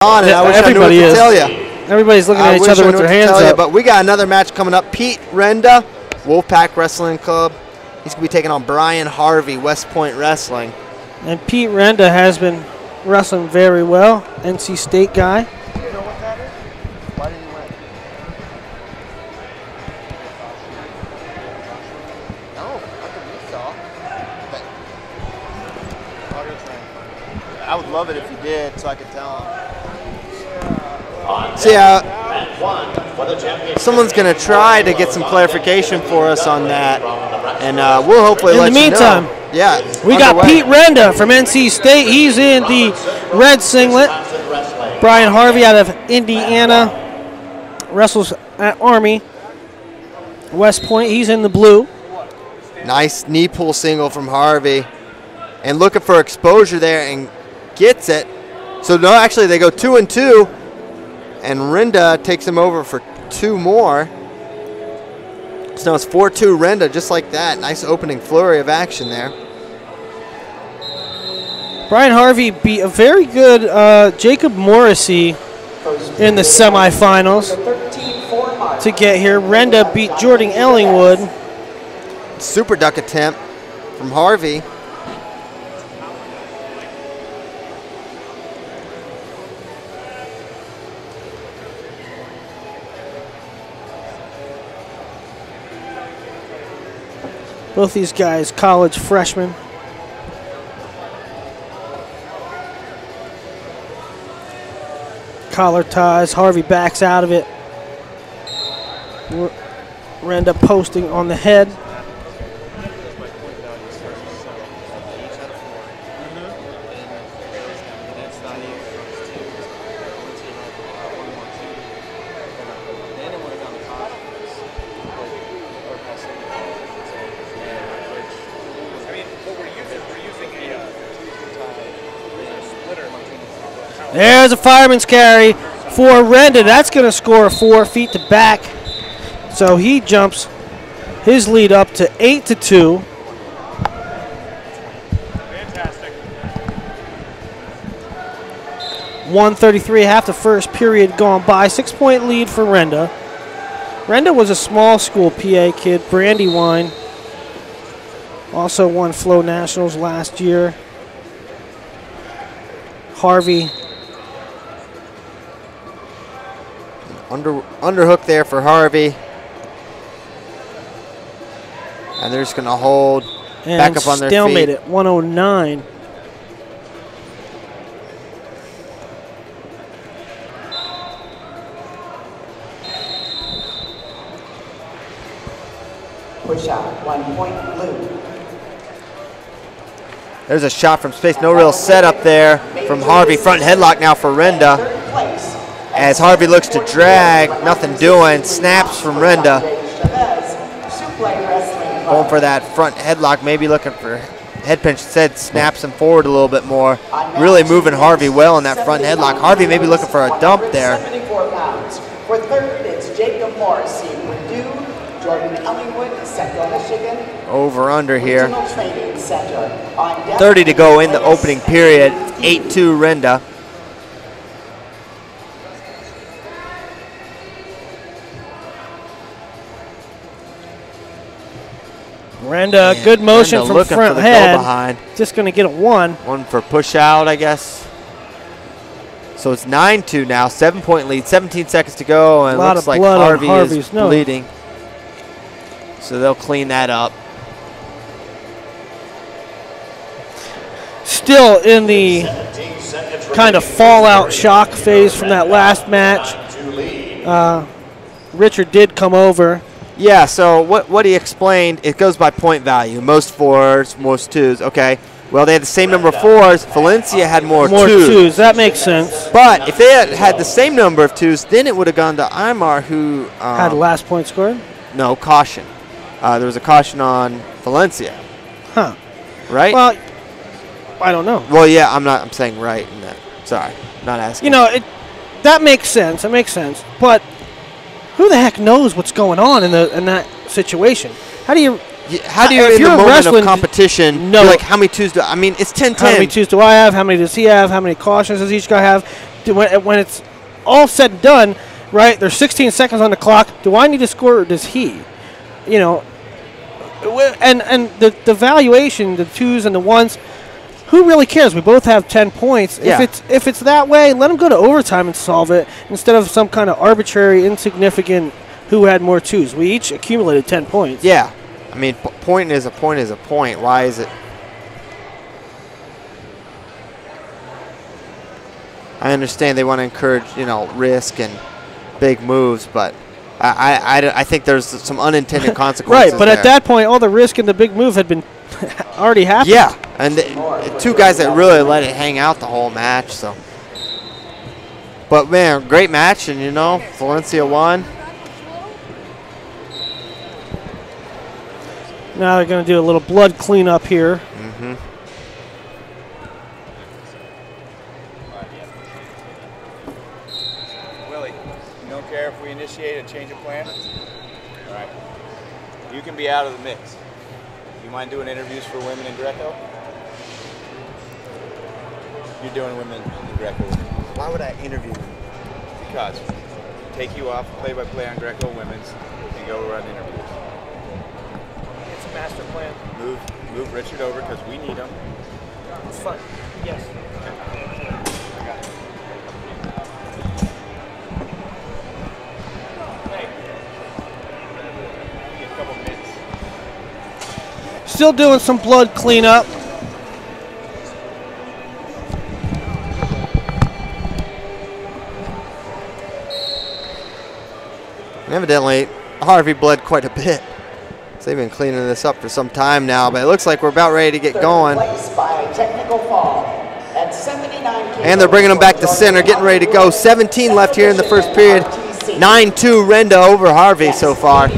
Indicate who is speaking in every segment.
Speaker 1: on it. I wish I knew what to tell you.
Speaker 2: Everybody's looking at each other with their hands up.
Speaker 1: But we got another match coming up. Pete Renda, Wolfpack Wrestling Club. He's going to be taking on Brian Harvey, West Point Wrestling.
Speaker 2: And Pete Renda has been wrestling very well. NC State guy.
Speaker 1: You know what that is? Why did he win? No, nothing we saw. But I would love it if you did, so I could tell him. So someone's going to try to get some clarification for us on that, and we'll hopefully let you know.
Speaker 2: In the meantime, we got Pete Renda from NC State. He's in the red singlet. Brian Harvey out of Indiana wrestles at Army. West Point, he's in the blue.
Speaker 1: Nice knee pull single from Harvey, and looking for exposure there, and gets it. So no, actually they go 2-2. And Renda takes him over for 2 more. So now it's 4-2 Renda, just like that. Nice opening flurry of action there.
Speaker 2: Brian Harvey beat a very good Jacob Morrissey in the semifinals to get here. Renda beat Jordan Ellingwood.
Speaker 1: Super duck attempt from Harvey.
Speaker 2: Both these guys, college freshmen. Collar ties. Harvey backs out of it. Renda posting on the head. There's a fireman's carry for Renda. That's going to score 4 feet to back. So he jumps his lead up to 8-2.
Speaker 3: Fantastic.
Speaker 2: 1:33 half the first period gone by. 6-point lead for Renda. Renda was a small school PA kid. Brandywine also won Flow Nationals last year. Harvey.
Speaker 1: Underhook there for Harvey. And they're just going to hold
Speaker 2: and
Speaker 1: back up on their feet.
Speaker 2: Stalemate at 109.
Speaker 4: Push out, 1 point blue.
Speaker 1: There's a shot from space. No real setup there from Harvey. Front headlock now for Renda. As Harvey looks to drag, nothing doing. Snaps from Renda. Going for that front headlock, maybe looking for head pinch. Instead, snaps him forward a little bit more. Really moving Harvey well in that front headlock. Harvey maybe looking for a dump there.
Speaker 4: 74 pounds. For third, it's Jacob Morrissey, Purdue, Jordan Ellingwood, Central Michigan.
Speaker 1: Over under here.
Speaker 4: Regional Training Center.
Speaker 1: 30 to go in the opening period. 8-2 Renda.
Speaker 2: Renda, good motion
Speaker 1: Renda
Speaker 2: from front head.
Speaker 1: Behind.
Speaker 2: Just going to get a 1.
Speaker 1: 1 for push out, I guess. So it's 9-2 now. 7-point lead. 17 seconds to go, and looks like Harvey is bleeding. So they'll clean that up.
Speaker 2: Still in the kind of fallout shock phase from that last match. Richard did come over.
Speaker 1: Yeah, so what he explained, it goes by point value. Most 4s, most 2s. Okay. Well, they had the same number of 4s. Valencia had more 2s.
Speaker 2: That makes sense.
Speaker 1: But if they had the same number of 2s, then it would have gone to Aymar, who
Speaker 2: had the last point scored?
Speaker 1: No, caution. There was a caution on Valencia.
Speaker 2: Huh.
Speaker 1: Right?
Speaker 2: Well, I don't know.
Speaker 1: Well, yeah, I'm saying right in that. Sorry, not asking.
Speaker 2: You know, that makes sense. It makes sense. But who the heck knows what's going on in that situation? How do you
Speaker 1: in the moment of competition,
Speaker 2: know
Speaker 1: like how many 2s do I mean? It's 10-10.
Speaker 2: How many 2s do I have? How many does he have? How many cautions does each guy have? when it's all said and done, right? There's 16 seconds on the clock. Do I need to score or does he? You know, and the valuation, the 2s and the 1s, who really cares? We both have 10 points.
Speaker 1: Yeah.
Speaker 2: If it's that way, let them go to overtime and solve it instead of some kind of arbitrary, insignificant who had more 2s. We each accumulated 10 points.
Speaker 1: Yeah. I mean, point is a point is a point. Why is it? I understand they want to encourage, you know, risk and big moves, but I think there's some unintended consequences.
Speaker 2: Right, but at that point, all the risk and the big move had been already happened.
Speaker 1: Yeah, and the 2 guys that really let it hang out the whole match. So, but man, great match, and you know, Valencia won.
Speaker 2: Now they're going to do a little blood cleanup here.
Speaker 1: Mm-hmm.
Speaker 3: Willie, you don't care if we initiate a change of plan? All right. You can be out of the mix. You mind doing interviews for women in Greco? You're doing women in Greco.
Speaker 1: Why would I interview them?
Speaker 3: Because take you off play-by-play on Greco women's and go run interviews.
Speaker 2: It's a master plan.
Speaker 3: Move Richard over because we need him.
Speaker 2: It's fun. Yes. Still doing some blood cleanup.
Speaker 1: And evidently, Harvey bled quite a bit. So they've been cleaning this up for some time now, but it looks like we're about ready to get going. And they're bringing them back to center, getting ready to go. 17 left here in the first period. 9-2 Renda over Harvey so far.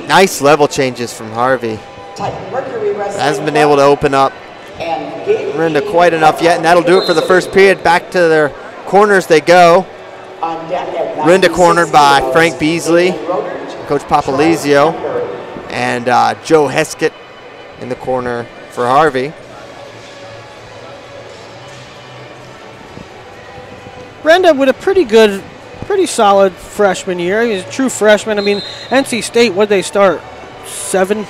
Speaker 1: Nice level changes from Harvey. Hasn't been able to open up Renda quite enough yet, and that'll do it for the first period. Back to their corners they go. Renda cornered by Frank Beasley, Coach Papalizio, and Joe Heskett in the corner for Harvey.
Speaker 2: Renda with a pretty solid freshman year. He's a true freshman. I mean, NC State, what did they start? 7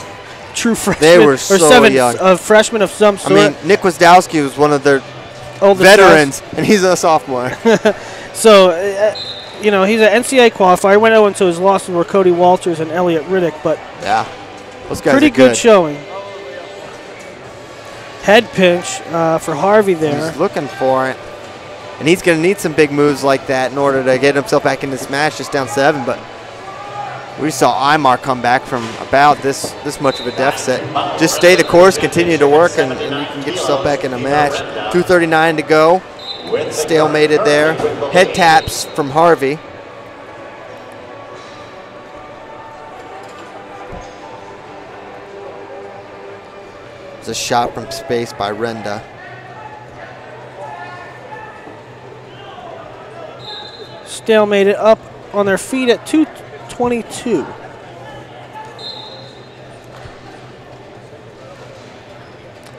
Speaker 2: true freshmen?
Speaker 1: They were so
Speaker 2: or 7
Speaker 1: young.
Speaker 2: Freshmen of some sort.
Speaker 1: I mean, Nick Wisdowski was one of their
Speaker 2: oldest
Speaker 1: veterans, and he's a sophomore.
Speaker 2: So, you know, he's an NCAA qualifier. He went 0 to his losses were Cody Walters and Elliott Riddick, but
Speaker 1: yeah, those guys
Speaker 2: pretty
Speaker 1: are good.
Speaker 2: showing. Head pinch for Harvey there.
Speaker 1: He's looking for it. And he's going to need some big moves like that in order to get himself back in this match, just down 7. But we saw Aymar come back from about this much of a deficit. Just stay the course, continue to work, and you can get yourself back in a match. 2:39 to go. Stalemated there. Head taps from Harvey. There's a shot from space by Renda.
Speaker 2: Stalemated up on their feet at 2:22.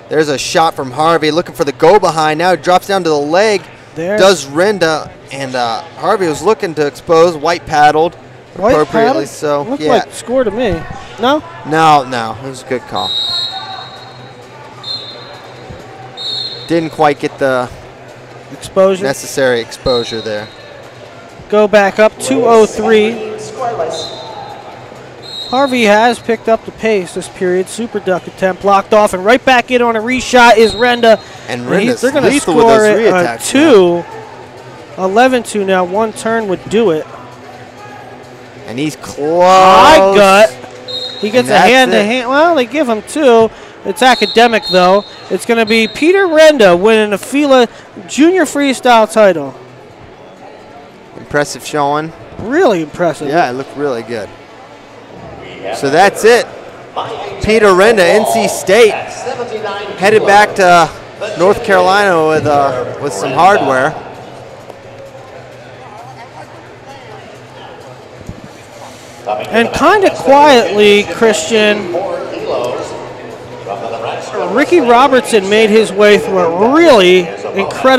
Speaker 1: There's a shot from Harvey looking for the go behind. Now it drops down to the leg.
Speaker 2: There.
Speaker 1: Does Renda, and Harvey was looking to expose. White paddled. Appropriately so.
Speaker 2: Looked
Speaker 1: yeah.
Speaker 2: like score to me. No?
Speaker 1: No. It was a good call. Didn't quite get the
Speaker 2: exposure.
Speaker 1: Necessary exposure there.
Speaker 2: Go back up 2:03. Harvey has picked up the pace this period. Super duck attempt blocked off, and right back in on a reshot is Renda.
Speaker 1: And Renda's
Speaker 2: they're going to
Speaker 1: lethal
Speaker 2: score
Speaker 1: with those
Speaker 2: it
Speaker 1: reattacks
Speaker 2: 11-2 now. One turn would do it.
Speaker 1: And he's close.
Speaker 2: My gut. He gets a hand-to-hand. Well, they give him 2. It's academic, though. It's going to be Peter Renda winning the FILA Junior Freestyle title.
Speaker 1: Impressive showing.
Speaker 2: Really impressive.
Speaker 1: Yeah, it looked really good. So that's it. Peter Renda, NC State, headed back to North Carolina with some hardware. And
Speaker 2: kind of quietly, Christian, Ricky Robertson made his way through a really incredible